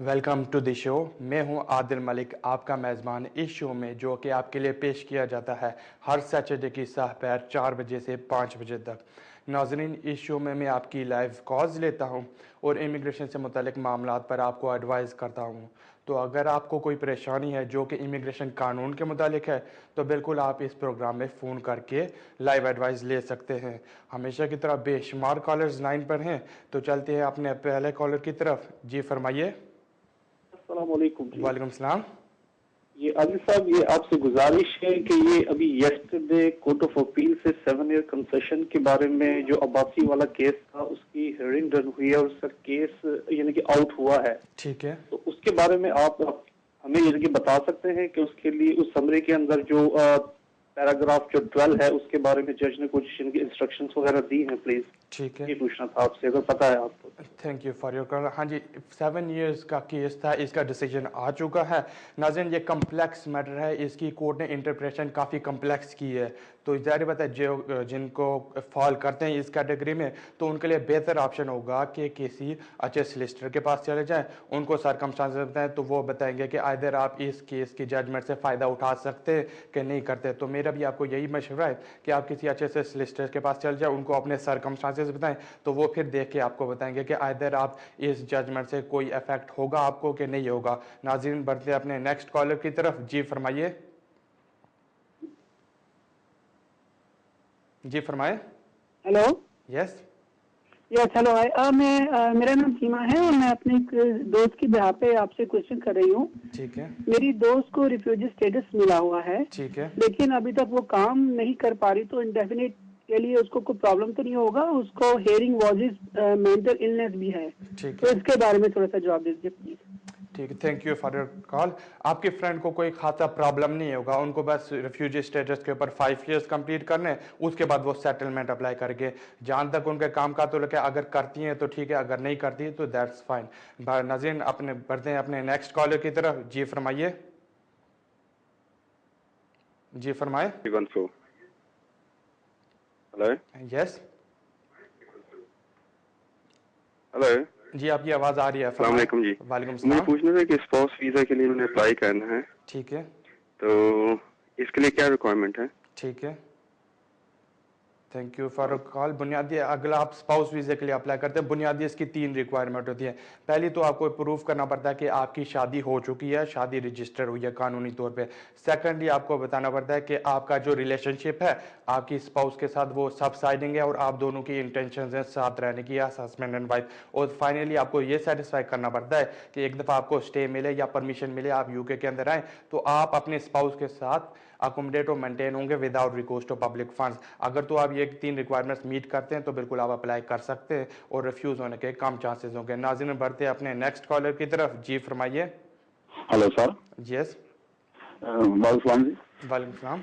Welcome to the show. मैं हूं आदिल मलिक, आपका मेज़बान इस शो में, जो कि आपके लिए पेश किया जाता है हर सैटरडे की दोपहर 4 बजे से 5 बजे तक। नाजरीन, इस शो में मैं आपकी लाइव कॉल्स लेता हूं और इमिग्रेशन से मुतल्लिक मामलात पर आपको एडवाइस करता हूं। तो अगर आपको कोई परेशानी है जो कि इमिग्रेशन कानून के मुतालिक है, तो बिल्कुल आप इस प्रोग्राम में फ़ोन करके लाइव एडवाइस ले सकते हैं। हमेशा की तरह बेशुमार कॉलर्स लाइन पर हैं, तो चलते हैं अपने पहले कॉलर की तरफ। जी फरमाइए। अस्सलाम वालेकुम जी। वालेकुम सलाम। ये आदिल साहब, ये आपसे गुजारिश है कि ये अभी यस्टरडे कोर्ट ऑफ अपील से 7 ईयर कंसेशन के बारे में जो अब्बासी वाला केस था उसकी हियरिंग डन हुई है और सर केस यानी कि आउट हुआ है। ठीक है। तो उसके बारे में आप हमें यानी कि बता सकते हैं कि उसके लिए उस समरी के अंदर जो पैराग्राफ जो 12 है उसके बारे में जज ने कुछ इंस्ट्रक्शंस वगैरह दी हैं, प्लीज। ठीक है। ये पूछना था आपसे, अगर पता है आपको। Thank you for your call. हाँ जी, 7 ईयर्स का केस था, इसका डिसीजन आ चुका है। नाज़रीन, ये कम्प्लेक्स मैटर है, इसकी कोर्ट ने इंटरप्रेशन काफ़ी कम्प्लेक्स की है। तो ज़ाहिर बात है, जो जिनको फॉल करते हैं इस कैटेगरी में, तो उनके लिए बेहतर ऑप्शन होगा कि किसी अच्छे सलिसिटर के पास चले जाएं, उनको सरकमस्टांसेस बताएं, तो वो बताएंगे कि आइदर आप इस केस की जजमेंट से फ़ायदा उठा सकते हैं कि नहीं करते। तो मेरा भी आपको यही मशवरा है कि आप किसी अच्छे से सलिसिटर के पास चले जाएं, उनको अपने सरकमस्टांसेस बताएं, तो वो फिर देख के आपको बताएंगे कि आइदर आप इस जजमेंट से कोई इफेक्ट होगा आपको कि नहीं होगा। नाज़रीन, बढ़ते अपने नेक्स्ट कॉलर की तरफ। जी फरमाइए। जी फरमाए। हेलो। यस। Yes hello. मैं मेरा नाम सीमा है और मैं अपने एक दोस्त की बिहाफ पे आपसे क्वेश्चन कर रही हूँ। ठीक है। मेरी दोस्त को रिफ्यूजी स्टेटस मिला हुआ है। ठीक है। लेकिन अभी तक वो काम नहीं कर पा रही, तो इंडेफिनिट के लिए उसको कोई प्रॉब्लम तो नहीं होगा? उसको हेयरिंग वॉजिस मेंटल इलनेस भी है, ठीक तो है। इसके बारे में थोड़ा सा जवाब दीजिए प्लीज। ठीक है, thank you for your call. आपके फ्रेंड को कोई खासा प्रॉब्लम नहीं होगा, उनको बस रिफ्यूजी स्टेटस के ऊपर 5 ईयर्स कंप्लीट करने, उसके बाद वो सेटलमेंट अप्लाई करके जहाँ तक उनके काम का तो लगे, अगर करती हैं तो ठीक है, अगर नहीं करती तो दैट्स फाइन। नाज़रीन, अपने बढ़ते हैं अपने नेक्स्ट कॉलर की तरफ। जी फरमाइए। जी फरमाए। हेलो। यस। हेलो जी, आपकी आवाज़ आ रही है। अस्सलाम वालेकुम जी। वालेकुम मुझे सलाम। पूछना था कि स्पाउस वीज़ा के लिए मैंने अप्लाई करना है, ठीक है। तो इसके लिए क्या रिक्वायरमेंट है? ठीक है, थैंक यू फॉर कॉल। बुनियादी, अगला आप स्पाउस वीज़े के लिए अप्लाई करते हैं, बुनियादी इसकी 3 रिक्वायरमेंट होती है। पहली तो आपको प्रूफ करना पड़ता है कि आपकी शादी हो चुकी है, शादी रजिस्टर हुई है कानूनी तौर पे। सेकंडली, आपको बताना पड़ता है कि आपका जो रिलेशनशिप है आपकी स्पाउस के साथ, वो सबसाइडिंग है और आप दोनों की इंटेंशन है साथ रहने की, या हस्बैंड एंड वाइफ। और फाइनली आपको ये सेटिस्फाई करना पड़ता है कि एक दफ़ा आपको स्टे मिले या परमिशन मिले, आप यूके के अंदर आए, तो आप अपने स्पाउस के साथ अकोमोडेट और मेंटेन होंगे without recourse to public funds. अगर तो आप ये 3 रिक्वायरमेंट्स मीट करते हैं तो बिल्कुल आप अप्लाई कर सकते हैं और रिफ्यूज़ होने के कम चांसेस होंगे। नाज़रीन, बढ़ते हैं अपने नेक्स्ट कॉलर की तरफ। जी फरमाइए। Hello sir. यस। वालेकुम जी। वालेकुम सलाम।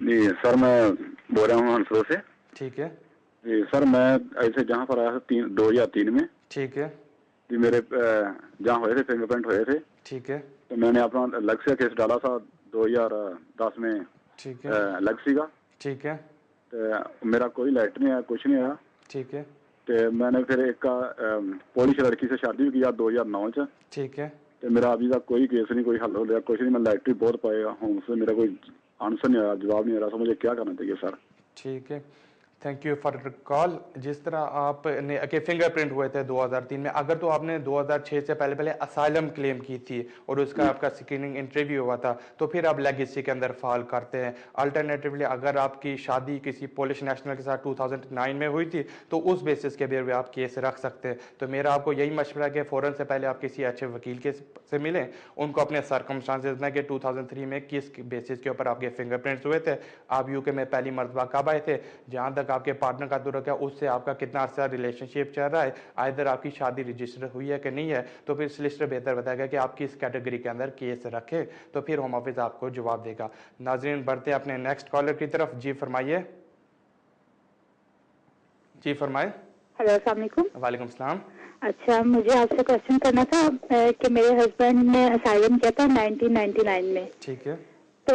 जी सर, मैं बोल रहा हूँ हंसरो से। ठीक है। जी सर, मैं ऐसे जहाँ पर आया था 2003 में। ठीक है। जी मेरे जहाँ हुए थे फिंगरप्रिंट हुए थे। ठीक है। तो मैंने अपना लक्ष्य केस डाला था 2010 में। ठीक है। लक्ष्य का। ठीक है। तो मेरा कोई लेटर नहीं आया, कुछ नहीं आया। ठीक है। तो मैंने फिर एक पोलिश लड़की से शादी भी किया 2009 च। ठीक है। तो मेरा अभी तक कोई केस नहीं, कोई हल हो गया, कुछ नहीं। मैं लेटर भी बहुत पाया हूँ उससे, मेरा कोई आंसर नहीं आया, जवाब नहीं आ रहा। तो मुझे क्या करना चाहिए सर? ठीक है, थैंक यू फॉर कॉल। जिस तरह आपने के फिंगरप्रिंट हुए थे 2003 में, अगर तो आपने 2006 से पहले पहले असाइलम क्लेम की थी और उसका आपका स्क्रीनिंग इंटरव्यू हुआ था, तो फिर आप लेगेसी के अंदर फॉल करते हैं। अल्टरनेटिवली, अगर आपकी शादी किसी पोलिश नेशनल के साथ 2009 में हुई थी, तो उस बेसिस के बेर पे आप केस रख सकते हैं। तो मेरा आपको यही मशवरा है कि फ़ौरन से पहले आप किसी अच्छे वकील के से मिलें, उनको अपने सरकमस्टांसेस दें कि 2003 में किस बेसिस के ऊपर आपके फिंगरप्रिंट्स हुए थे, आप यूके में पहली मरतबा कब आए थे, जहाँ तक आपके पार्टनर का दूर क्या उससे आपका कितना अर्सा रिलेशनशिप चल रहा है, आइदर आपकी शादी रजिस्टर हुई है कि नहीं है, तो फिर सलिसिटर बेहतर बताएगा कि आप किस कैटेगरी के अंदर केस रखें, तो फिर होम ऑफिस आपको जवाब देगा। नाजरीन, बढ़ते अपने नेक्स्ट कॉलर की तरफ। जी फरमाइए। जी फरमाए। हेलो, अस्सलाम वालेकुम। वालेकुम सलाम। अच्छा, मुझे आपसे क्वेश्चन करना था कि मेरे हस्बैंड ने असाइलम किया था 1999 में। ठीक है। तो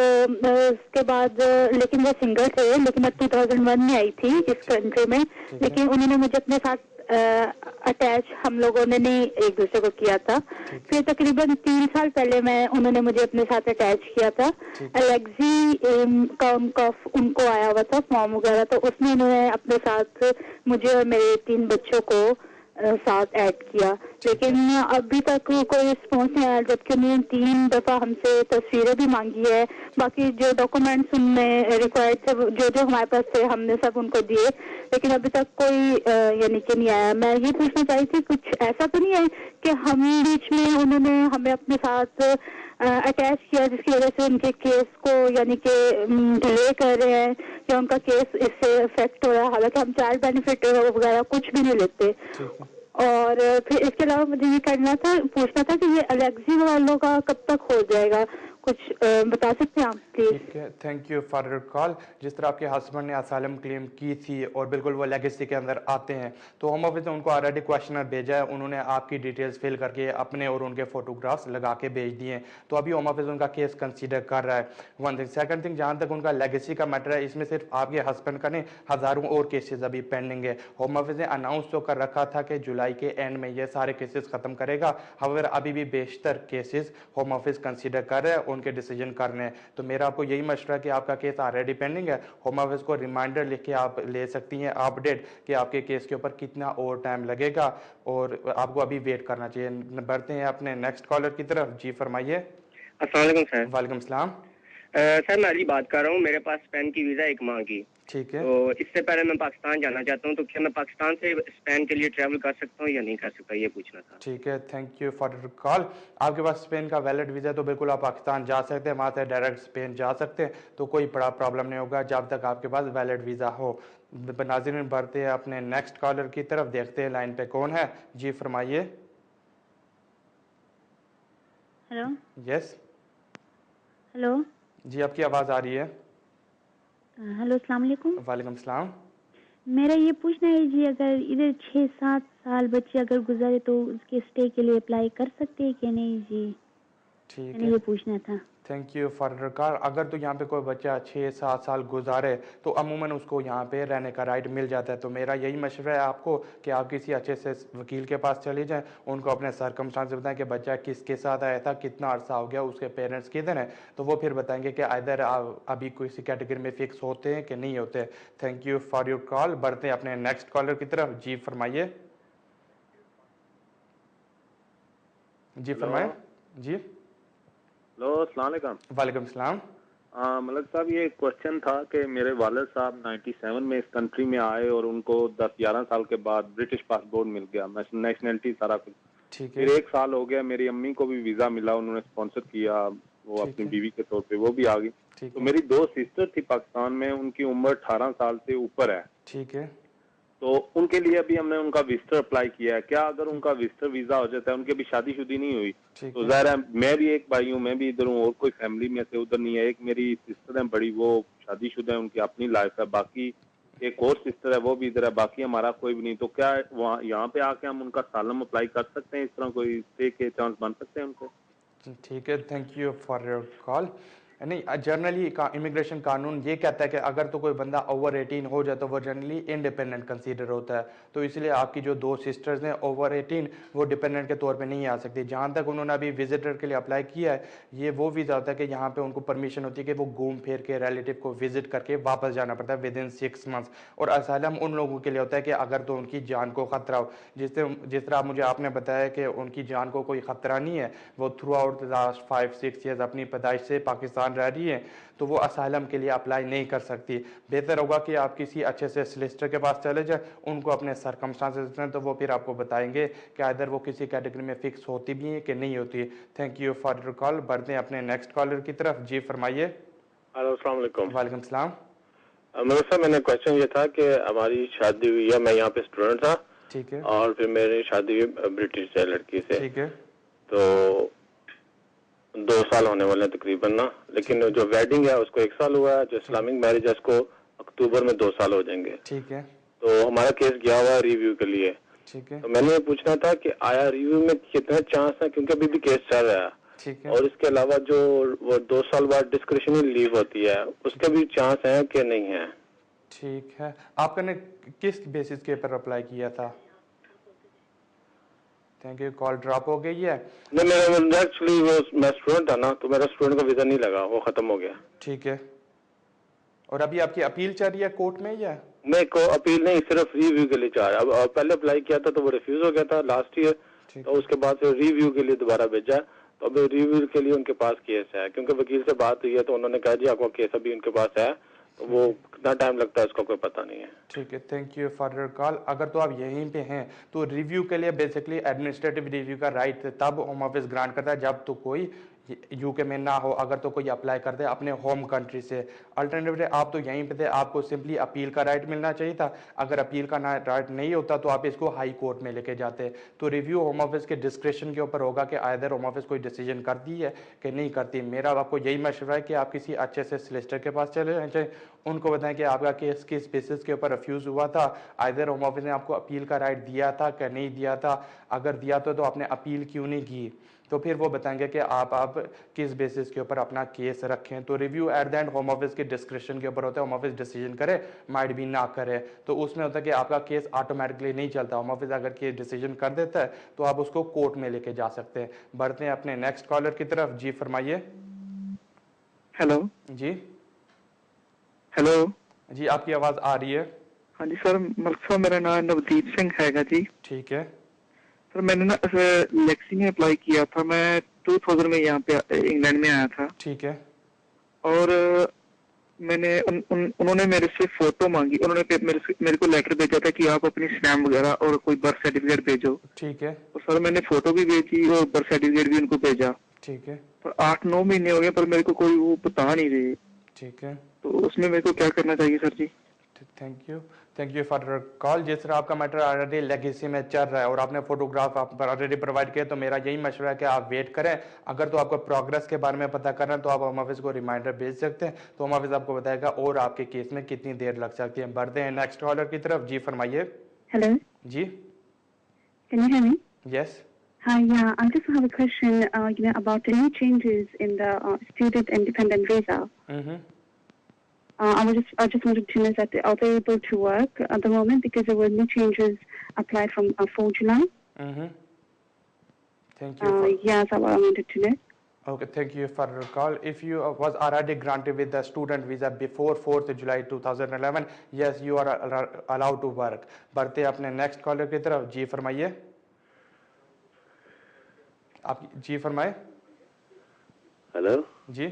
उसके बाद लेकिन वो सिंगल थे, लेकिन मैं 2001 में आई थी इस कंट्री में। लेकिन उन्होंने मुझे अपने साथ अटैच हम लोगों ने नहीं एक दूसरे को किया था। फिर तकरीबन 3 साल पहले उन्होंने मुझे अपने साथ अटैच किया था। एलेक्सी का उनको आया हुआ था फॉर्म वगैरह, तो उसमें उन्होंने अपने साथ मुझे और मेरे 3 बच्चों को साथ ऐड किया, लेकिन अभी तक कोई रिस्पॉन्स नहीं आया, जबकि उन्होंने 3 दफा हमसे तस्वीरें भी मांगी है। बाकी जो डॉक्यूमेंट्स उनमें रिक्वायर्ड थे, जो हमारे पास थे, हमने सब उनको दिए, लेकिन अभी तक कोई यानी कि नहीं आया। मैं ये पूछना चाहती थी, कुछ ऐसा तो नहीं है कि हम बीच में उन्होंने हमें अपने साथ अटैच किया जिसकी वजह से उनके केस को यानी कि डिले कर रहे हैं या उनका केस इससे इफेक्ट हो रहा है, हालांकि हम चाइल्ड बेनिफिट वगैरह कुछ भी नहीं लेते। और फिर इसके अलावा मुझे ये पूछना था कि ये एलेक्सी वालों का कब तक हो जाएगा, कुछ बता सकते हैं आप प्लीज? ठीक है, thank you for your call. जिस तरह आपके हस्बैंड ने असाइलम क्लेम की थी और बिल्कुल वो लेगेसी के अंदर आते हैं, तो होम ऑफिस ने उनको ऑलरेडी क्वेश्चनर भेजा है, उन्होंने आपकी डिटेल्स फिल करके अपने और उनके फोटोग्राफ्स लगा के भेज दिए हैं, तो अभी होम ऑफिस उनका केस कंसीडर कर रहा है। One thing. सेकंड थिंग, जहाँ तक उनका लेगेसी का मैटर है, इसमें सिर्फ आपके हस्बैंड का नहीं, हज़ारों और केसेस अभी पेंडिंग है। होम ऑफिस ने अनाउंस तो कर रखा था कि जुलाई के एंड में ये सारे केसेस खत्म करेगा, हाउएवर अभी भी बेशतर केसेस होम ऑफिस कंसीडर कर रहे हैं, उनके डिसीजन करने हैं। तो मेरा आपको यही मशवरा है कि आपका केस ऑलरेडी पेंडिंग है, होम ऑफिस को रिमाइंडर लिख के आप ले सकती हैं अपडेट कि आपके केस के ऊपर कितना और टाइम लगेगा, और आपको अभी वेट करना चाहिए। बढ़ते हैं अपने नेक्स्ट कॉलर की तरफ। जी फरमाइए। अस्सलाम वालेकुम सर। वालेकुम सलाम। सर मैं अली बात कर रहा हूँ, मेरे पास स्पेन की वीज़ा 1 माह की। ठीक है। तो इससे पहले मैं पाकिस्तान जाना चाहता हूँ, तो क्या मैं पाकिस्तान से स्पेन के लिए ट्रैवल कर सकता हूँ या नहीं कर सकता, ये पूछना था। ठीक है, thank you for your call. आपके पास स्पेन का वैलिड वीज़ा है तो बिल्कुल आप पाकिस्तान जा सकते हैं, वहाँ से डायरेक्ट स्पेन जा सकते हैं, तो कोई बड़ा प्रॉब्लम नहीं होगा जब तक आपके पास वैलिड वीज़ा हो। नाज़रीन, बढ़ते हैं अपने नेक्स्ट कॉलर की तरफ, देखते हैं लाइन पे कौन है। जी फरमाइए। हेलो। यस। हेलो। जी आपकी आवाज़ आ रही है। हेलो, अस्सलाम वालेकुम। वालेकुम सलाम। मेरा ये पूछना है जी, अगर इधर 6-7 साल बच्चे अगर गुजारे तो उसके स्टे के लिए अप्लाई कर सकते हैं कि नहीं जी? ठीक मैंने है, ये पूछना था। Thank you for your call. अगर तो यहाँ पे कोई बच्चा 6-7 साल गुजारे तो अमूमन उसको यहाँ पे रहने का राइट मिल जाता है। तो मेरा यही मशवरा है आपको कि आप किसी अच्छे से वकील के पास चले जाएं, उनको अपने सरकमस्टांस बताएं कि बच्चा किसके साथ आया था, कितना अरसा हो गया, उसके पेरेंट्स किधर हैं, तो वो फिर बताएंगे कि इधर अभी किसी कैटेगरी में फिक्स होते हैं कि नहीं होते। Thank you for your call. बढ़ते हैं अपने नेक्स्ट कॉलर की तरफ। जी फरमाइए। जी फरमाएं। जी। हेलो, अस्सलाम वालेकुम। वालेकुम सलाम। मलक साहब, ये क्वेश्चन था कि मेरे वालिद साहब 97 में इस कंट्री में आए और उनको 10-11 साल के बाद ब्रिटिश पासपोर्ट मिल गया, नेशनलिटी सारा कुछ। ठीक है। फिर 1 साल हो गया, मेरी अम्मी को भी वीज़ा मिला, उन्होंने स्पॉन्सर किया, वो अपनी बीवी के तौर पे वो भी आ गई। तो मेरी 2 सिस्टर थी पाकिस्तान में, उनकी उम्र 18 साल से ऊपर है। ठीक है। तो उनके लिए अभी हमने उनका विजिटर अप्लाई किया है। क्या अगर उनका विजिटर वीजा हो जाता है, उनकी अभी शादीशुदी नहीं हुई, तो जाहिर है मैं भी एक भाई हूँ, मैं भी इधर हूँ, और कोई फैमिली में से उधर नहीं है। एक मेरी सिस्टर है बड़ी, वो शादीशुदा है, उनकी अपनी लाइफ है, बाकी एक और सिस्टर है वो भी इधर है, बाकी हमारा कोई भी नहीं। तो क्या वहाँ यहाँ पे आके हम उनका सालम अप्लाई कर सकते हैं? इस तरह कोई स्टे के चांस बन सकते हैं उनको? ठीक है, thank you for your call. नहीं, जनरली इमिग्रेशन कानून ये कहता है कि अगर तो कोई बंदा ओवर 18 हो जाए तो वो जनरली इंडिपेंडेंट कंसीडर होता है। तो इसलिए आपकी जो 2 सिस्टर्स हैं ओवर 18, वो डिपेंडेंट के तौर पे नहीं आ सकती। जहाँ तक उन्होंने अभी विजिटर के लिए अप्लाई किया है, ये वो वीज़ा होता है कि यहाँ पे उनको परमिशन होती है कि वो घूम फिर के रिलेटिव को विजिट करके वापस जाना पड़ता है विद इन 6 मंथ्स। और असाइलम उन लोगों के लिए होता है कि अगर तो उनकी जान को ख़तरा हो, जिस तरह मुझे आपने बताया कि उनकी जान को कोई ख़तरा नहीं है, वो through out the last 5-6 years अपनी पैदाइश से पाकिस्तान रह रही है, तो वो असाइलम के लिए अप्लाई नहीं कर सकती। बेहतर होगा कि आप किसी अच्छे से सॉलिसिटर के पास चले जाएं, उनको अपने सर्कमस्टांसेस हैं तो वो फिर आपको बताएंगे कि इधर वो किसी कैटेगरी में फिक्स होती भी है कि नहीं होती। Thank you for your call. बढ़ते हैं अपने नेक्स्ट कॉलर की तरफ। जी फरमाइए। अस्सलाम वालेकुम। वालेकुम सलाम। मतलब सर, मैंने क्वेश्चन ये था कि हमारी शादी हुई है, मैं यहाँ पे स्टूडेंट था, ठीक है, और फिर मेरी शादी हुई ब्रिटिश से लड़की से, ठीक है, तो 2 साल होने वाले हैं तकरीबन ना, लेकिन जो वेडिंग है उसको 1 साल हुआ है, जो इस्लामिक मैरिज है उसको अक्टूबर में 2 साल हो जाएंगे। ठीक है, तो हमारा केस गया हुआ है रिव्यू के लिए। ठीक है, तो मैंने ये पूछना था कि आया रिव्यू में कितने चांस है, क्योंकि अभी भी केस चल रहा है, ठीक है, और इसके अलावा जो वो 2 साल बाद डिस्क्रिशनरी लीव होती है उसके भी चांस है कि नहीं है? ठीक है। आपने किस बेसिस के ऊपर अप्लाई किया था? थैंक यू, कॉल ड्रॉप हो गई है। नहीं, मेरा एक्चुअली वो मैं स्टूडेंट था ना, तो मेरा स्टूडेंट का वीजा नहीं लगा, वो खत्म हो गया। ठीक है, और अभी आपकी अपील चल रही है कोर्ट में या? मैं को अपील नहीं, सिर्फ रिव्यू के लिए चाह रहा। अब पहले अप्लाई किया था तो वो रिफ्यूज हो गया था लास्ट ईयर, तो उसके बाद से रिव्यू के लिए दोबारा भेजा। तो अभी रिव्यू के लिए उनके पास केस है, क्योंकि वकील से बात हुई है तो उन्होंने कहा जी आपका केस अभी उनके पास है, तो वो कितना टाइम लगता है उसका कोई पता नहीं है। ठीक है, thank you for your call. अगर तो आप यहीं पे हैं तो रिव्यू के लिए बेसिकली एडमिनिस्ट्रेटिव रिव्यू का राइट तब होम ऑफिस ग्रांट करता है जब तो कोई यूके में ना हो, अगर तो कोई अप्लाई करते हैं अपने होम कंट्री से। अल्टरनेटिवली आप तो यहीं पे थे, आपको सिंपली अपील का राइट मिलना चाहिए था। अगर अपील का राइट नहीं होता तो आप इसको हाई कोर्ट में लेके जाते। तो रिव्यू होम ऑफिस के डिस्क्रिप्शन के ऊपर होगा कि आइदर होम ऑफिस कोई डिसीजन करती है कि नहीं करती। मेरा आपको यही मशवरा है कि आप किसी अच्छे से सोलिसिटर के पास चले जाएं, उनको बताएं कि आपका केस किस बेसिस के ऊपर रिफ्यूज़ हुआ था, आइदर होम ऑफिस ने आपको अपील का राइट दिया था कि नहीं दिया था, अगर दिया तो आपने अपील क्यों नहीं की। तो फिर वो बताएंगे कि आप किस बेसिस के ऊपर अपना केस रखें। तो review at the end home office के डिस्क्रिप्शन के ऊपर होता है, होम ऑफिस डिसीजन करे माइट भी ना करे, तो उसमें होता है कि आपका केस ऑटोमेटिकली नहीं चलता। होम ऑफिस अगर केस डिसीजन कर देता है तो आप उसको कोर्ट में लेके जा सकते हैं। बढ़ते हैं अपने नेक्स्ट कॉलर की तरफ। जी फरमाइए। हेलो जी हेलो जी, आपकी आवाज़ आ रही है। हाँ जी सर, मलिक साहब मेरा नाम नवदीप सिंह हैगा जी। ठीक है सर, मैंने ना लेक्सी में अप्लाई किया था, मैं 2000 में यहाँ पे इंग्लैंड में आया था। ठीक है, और मैंने उन्होंने मेरे से फोटो मांगी, उन्होंने मेरे को लेटर भेजा था कि आप अपनी स्टैम्प वगैरह और कोई बर्थ सर्टिफिकेट भेजो। ठीक है, और सर मैंने फोटो भी भेजी और बर्थ सर्टिफिकेट भी उनको भेजा, ठीक है, पर 8-9 महीने हो गए पर मेरे को कोई वो बता नहीं रहे। ठीक है, तो उसमें मेरे को क्या करना चाहिए sir ji? Thank you for call. जिस तरह आपका मैटर ऑलरेडी लेगेसी में चल रहा है और आपने फोटोग्राफ आप ऑलरेडी प्रोवाइड किया, तो मेरा यही मशवरा है कि आप वेट करें। अगर तो आपको प्रोग्रेस के बारे में पता करना है तो आप होम ऑफिस को रिमाइंडर भेज सकते हैं, तो होम ऑफिस आपको बताएगा और आपके केस में कितनी देर लग सकती है। बढ़ते हैं नेक्स्ट कॉलर की तरफ। जी फरमाइए। हेलो जी, can you hear me? Yes. Hi, yeah, I just have a question, about any changes in the student independent visa. I just wanted to know that are they able to work at the moment because there were new changes applied from 4 July. Thank you. Yeah, that's what I wanted to know. Okay, thank you for your call. If you was already granted with the student visa before 4th July 2011, yes, you are allowed to work. बढ़ते अपने next collar की तरफ। जी फरमाइए। आप जी फरमाए। Hello जी,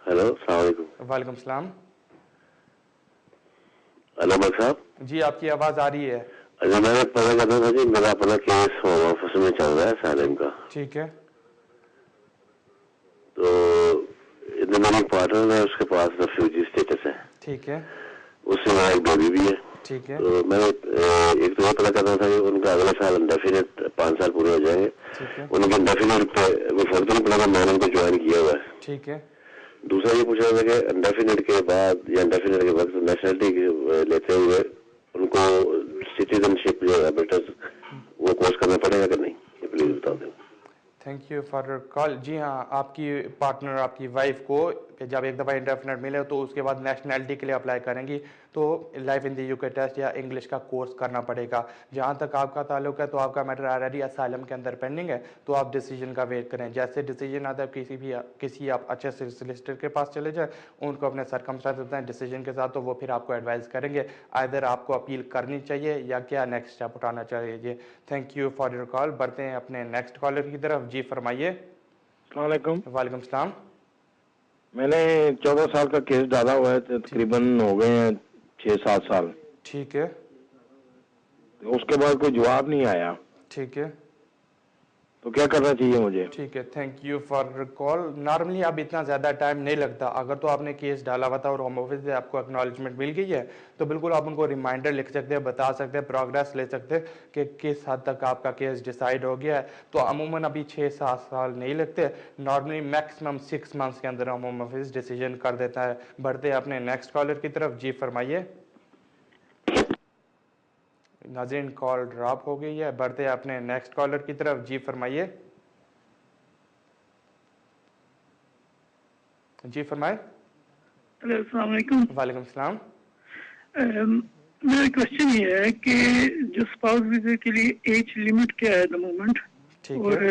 hello, अस्सलाम वालेकुम। वालेकुम सलाम। हेलो मलिक साहब जी, आपकी आवाज़ आ रही है। अच्छा, मैंने पता करना था जी, मेरा अपना केस होम ऑफिस में चल रहा है साइलेंट का। ठीक है, तो मेरी पार्टनर है, उसके पास रेफ्यूजी स्टेटस है। ठीक है, उससे मेरा एक बेबी भी है। ठीक है, तो मैंने एक तो ये पता करना था कि उनका अगले साल इंडेफिनिट 5 साल पूरे हो जाएंगे। ठीक है, उनके इंडेफिनिट पे वो फर्क तो नहीं पड़ा था, मैंने उनको ज्वाइन किया हुआ है। ठीक है। दूसरा ये पूछ रहा था कि इंडेफिनिट के बाद या इंडेफिनिट के वक्त नेशनलिटी लेते हुए उनको सिटीजनशिप जो है ब्रिटिश वो कोर्स करना पड़ेगा कि नहीं, ये प्लीज बता दें। Thank you for call. जी हाँ, आपकी पार्टनर आपकी वाइफ को जब एक दफ़ा इंडेफिनिट मिले तो उसके बाद नेशनैलिटी के लिए अप्लाई करेंगी तो life in the UK test या इंग्लिश का कोर्स करना पड़ेगा। जहाँ तक आपका ताल्लुक है तो आपका मैटर ऑलरेडी असाइलम के अंदर पेंडिंग है, तो आप डिसीजन का वेट करें। जैसे डिसीजन आता है किसी आप अच्छे से सोलिसिटर के पास चले जाएं, उनको अपने सरकमस्टेंस बताएं डिसीजन के साथ, तो वो फिर आपको एडवाइस करेंगे आइदर आपको अपील करनी चाहिए या क्या नेक्स्ट स्टेप उठाना चाहिए। जी thank you for your call. बढ़ते हैं अपने नेक्स्ट कॉलर की तरफ। जी फरमाइए। अस्सलाम वालेकुम। वालेकुम सलाम। मैंने 14 साल का केस डाला हुआ है, तकरीबन हो गए हैं 6-7 साल। ठीक है, उसके बाद कोई जवाब नहीं आया। ठीक है, तो क्या करना चाहिए मुझे? ठीक है, thank you for call. Normally अब इतना ज़्यादा टाइम नहीं लगता। अगर तो आपने केस डाला हुआ था और होम ऑफिस से आपको एक्नॉलेजमेंट मिल गई है तो बिल्कुल आप उनको रिमाइंडर लिख सकते हैं, बता सकते हैं, प्रोग्रेस ले सकते हैं कि किस हद तक आपका केस डिसाइड हो गया है। तो अमूमन अभी 6-7 साल नहीं लगते, नॉर्मली मैक्सिमम 6 मंथ्स के अंदर होम ऑफिस डिसीजन कर देता है। बढ़ते हैं अपने नेक्स्ट कॉलर की तरफ। जी फरमाइए। नाज़रीन कॉल ड्रॉप हो गई है। बढ़ते हैं अपने नेक्स्ट कॉलर की तरफ। जी फरमाइए। जी फरमाए। अस्सलाम वालेकुम। वालेकुम सलाम। मेरा क्वेश्चन ये है कि जो स्पाउस वीजा के लिए एज लिमिट क्या है द मोमेंट, और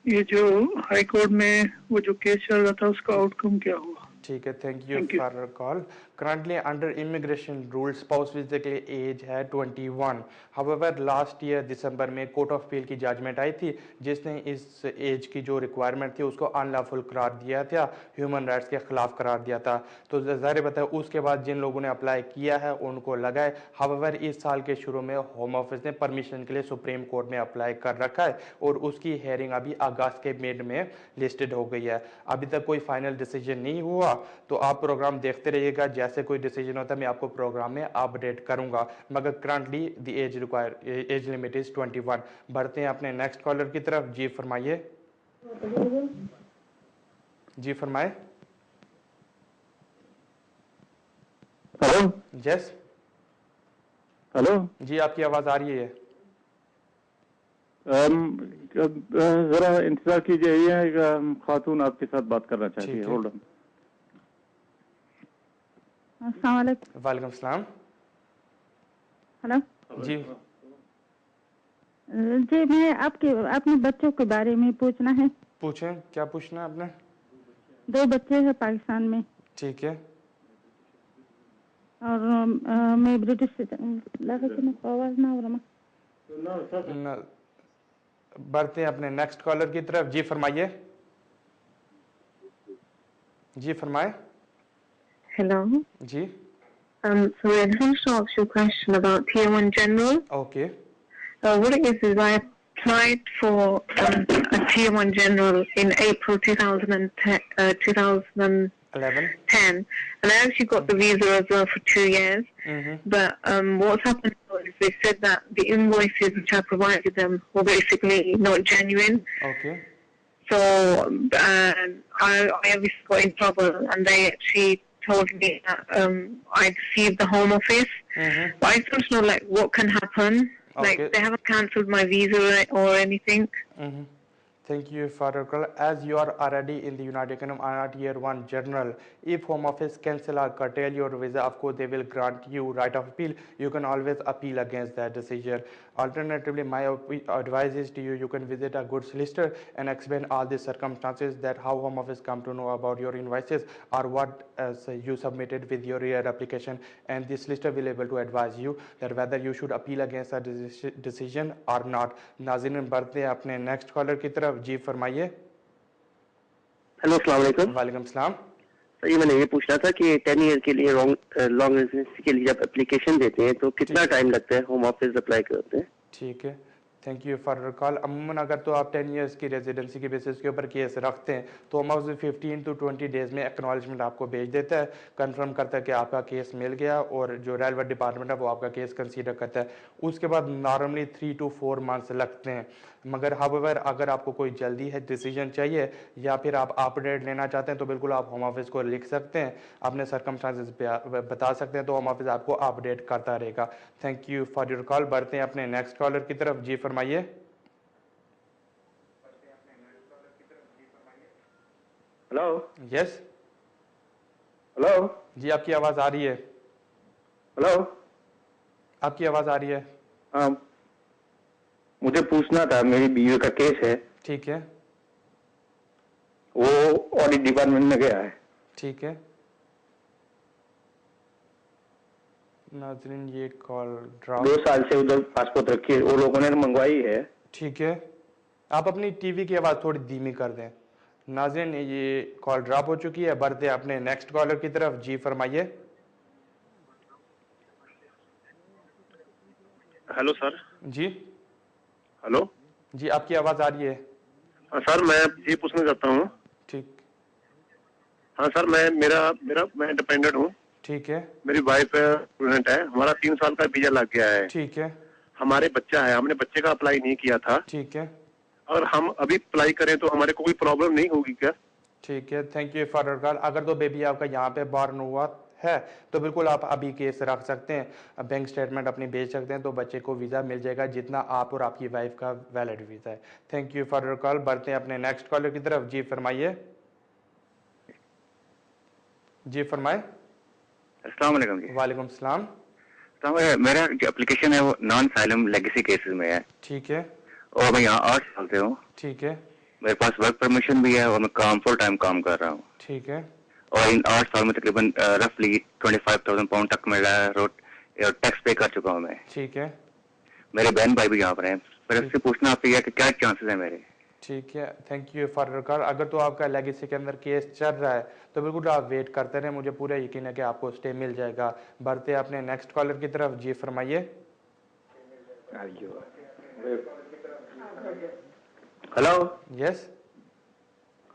ये जो हाई कोर्ट में वो जो केस चल रहा था उसका आउटकम क्या हुआ? ठीक है, thank you for your call. Currently under immigration rule spouse visa के लिए एज है 21। हाउएवर लास्ट ईयर दिसंबर में कोर्ट ऑफ अपील की जजमेंट आई थी जिसने इस एज की जो रिक्वायरमेंट थी उसको अनलॉफुल करार दिया था, ह्यूमन राइट्स के खिलाफ करार दिया था। तो ज़ाहिर बताया उसके बाद जिन लोगों ने अप्लाई किया है उनको लगाए। हाउएवर इस साल के शुरू में होम ऑफिस ने परमिशन के लिए सुप्रीम कोर्ट में अप्लाई कर रखा है और उसकी हेयरिंग अभी अगस्त के मिड में लिस्टेड हो गई है। अभी तक कोई फाइनल डिसीजन नहीं हुआ, तो आप प्रोग्राम देखते रहिएगा, जैसे कोई डिसीजन होता है मैं आपको प्रोग्राम में अपडेट करूंगा। मगर currently the age limit is 21। बढ़ते हैं अपने नेक्स्ट कॉलर की तरफ। जी फरमाइए। जी फरमाए। हेलो। यस। हेलो। जी आपकी आवाज आ रही है। जरा इंतजार कीजिए, ये खातून आपके साथ बात करना चाहती है। Hold on. अस्सलाम वालेकुम। वालेकुम सलाम। हेलो जी। जी मैं आपके अपने बच्चों के बारे में पूछना है। पूछें, क्या पूछना है आपने? 2 बच्चे हैं पाकिस्तान में। ठीक है। और मैं ब्रिटिश आवाज ना हो रहा। बढ़ते हैं अपने नेक्स्ट कॉलर की तरफ। जी फरमाइए। जी फरमाए। Hello. Ji. So I just want to ask you a question about Tier 1 General. Okay. What it is I applied for a Tier 1 General in April 2010, 2010, and I actually got the visa as well for 2 years. But what's happened was they said that the invoices which I provided them were basically not genuine. Okay. So I obviously got in trouble, and they actually told me that I deceived the Home Office. But I just want to know, like, what can happen? Like, they haven't cancelled my visa or anything. Thank you for your call. As you are already in the United Kingdom on a Tier 1 General, if Home Office cancel or curtail your visa, of course they will grant you right of appeal. You can always appeal against that decision. Alternatively, my advice is to you, you can visit a good solicitor and explain all the circumstances that how Home Office come to know about your invoices or what you submitted with your application, and the solicitor will able to advise you that whether you should appeal against that decision or not. नाज़रीन बढ़ते हैं अपने next collar की तरफ। जी फरमाइए। Hello अस्सलाम वालेकुम। वालेकुम सलाम। सर ये मैंने ये पूछना था कि 10 ईयर के लिए लॉन्ग रेजिडेंसी के लिए जब एप्लीकेशन देते हैं तो कितना टाइम लगता है होम ऑफिस अप्लाई करते हैं? ठीक है, thank you for your call. अमूमन अगर तो आप 10 ईयर्स की रेजिडेंसी के बेसिस के ऊपर केस रखते हैं तो होम ऑफिस 15 to 20 डेज में एक्नॉलेजमेंट आपको भेज देता है, कंफर्म करता है कि आपका केस मिल गया और जो रेलवेंट डिपार्टमेंट है वो आपका केस कंसीडर करता है। उसके बाद नॉर्मली 3 to 4 मंथ्स लगते हैं। मगर हाउएवर अगर आपको कोई जल्दी है डिसीजन चाहिए या फिर आप अपडेट लेना चाहते हैं तो बिल्कुल आप होम ऑफिस को लिख सकते हैं, अपने सर्कमस्टांसेस बता सकते हैं, तो होम ऑफिस आपको अपडेट करता रहेगा। Thank you for your call. बढ़ते हैं अपने नेक्स्ट कॉलर की तरफ। जी फरमाइए। हेलो। यस। हेलो। जी आपकी आवाज आ रही है। हेलो। आपकी आवाज आ रही है। मुझे पूछना था, मेरी बीवी का केस है। ठीक है। वो ऑडिट डिपार्टमेंट में गया है। ठीक है। नाज़रीन ये कॉल ड्रॉप। 2 साल से उधर पासपोर्ट रखी है, वो लोगों ने मंगवाई है। ठीक है, आप अपनी टीवी की आवाज थोड़ी धीमी कर दें। नाज़रीन ये कॉल ड्रॉप हो चुकी है। बढ़ते अपने नेक्स्ट कॉलर की तरफ। जी फरमाइए। Hello sir. जी। हेलो। जी आपकी आवाज आ रही है। सर मैं ये पूछना चाहता हूँ। ठीक। हाँ सर, मैं इंडिपेंडेंट हूँ। ठीक है। मेरी वाइफ स्टूडेंट है, हमारा 3 साल का वीजा लग गया है। ठीक है। हमारे बच्चा है, हमने बच्चे का अप्लाई नहीं किया था। ठीक है। और हम अभी अप्लाई करें तो हमारे को कोई प्रॉब्लम नहीं होगी क्या? ठीक है, thank you for your call. अगर तो बेबी आपका यहाँ पे बॉर्न हुआ है तो बिल्कुल आप अभी केस रख सकते हैं, बैंक स्टेटमेंट अपनी भेज सकते हैं तो बच्चे को वीज़ा मिल जाएगा जितना आप और आपकी वाइफ का वैलिड वीज़ा है। Thank you for your call. बढ़ते हैं अपने नेक्स्ट कॉलर की तरफ। जी फरमाइए। जी फरमाए। अस्सलाम वालेकुम। वालेकुम सलाम। तो मेरा जो एप्लीकेशन है वो नॉन साइलम लेगेसी केसेस में है। ठीक है। और मैं यहाँ 8 साल से हूँ। ठीक है। मेरे पास वर्क परमिशन भी है और मैं काम फुल टाइम काम कर रहा हूँ। ठीक है। और इन 8 साल में तकरीबन रफली 25,000 पाउंड तक मिला है और टैक्स पे कर चुका हूँ मैं। ठीक है। मेरे बहन भाई भी यहाँ पर हैं। पर इससे पूछना आपसे है कि क्या चांसेस है मेरे? ठीक है, thank you for your call. अगर तो आपका लेगेसी के अंदर केस चल रहा है तो बिल्कुल आप वेट करते रहें, मुझे पूरा यकीन है कि आपको स्टे मिल जाएगा। बढ़ते अपने नेक्स्ट कॉलर की तरफ। जी फरमाइए। हेलो। यस।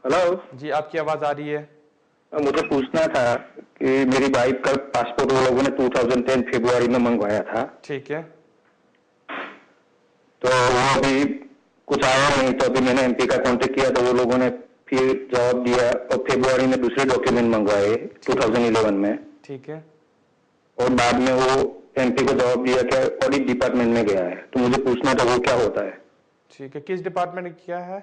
हेलो। जी आपकी आवाज आ रही है। मुझे पूछना था कि मेरी वाइफ का पासपोर्ट वो लोगों ने 2010 फरवरी में मंगवाया था। ठीक है। तो वो अभी कुछ आया नहीं, तो अभी मैंने एमपी का कांटेक्ट किया तो वो लोगों ने फिर जवाब दिया और फरवरी में दूसरे डॉक्यूमेंट मंगवाए 2011 में। ठीक है। और बाद में वो एमपी को जवाब दिया कि ऑडिट डिपार्टमेंट में गया है। तो मुझे पूछना था वो क्या होता है। ठीक है, किस डिपार्टमेंट ने किया है?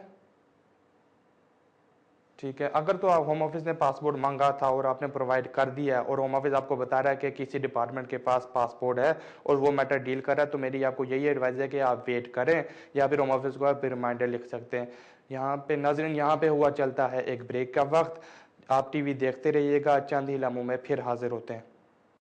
ठीक है, अगर तो आप होम ऑफिस ने पासपोर्ट मांगा था और आपने प्रोवाइड कर दिया है और होम ऑफिस आपको बता रहा है कि किसी डिपार्टमेंट के पास पासपोर्ट है और वो मैटर डील कर रहा है, तो मेरी आपको यही एडवाइस है कि आप वेट करें या फिर होम ऑफिस को आप रिमाइंडर लिख सकते हैं। यहाँ पे नाज़रीन, यहाँ पे हुआ चलता है एक ब्रेक का वक्त। आप टीवी देखते रहिएगा, चंद ही लम्हों में फिर हाजिर होते हैं।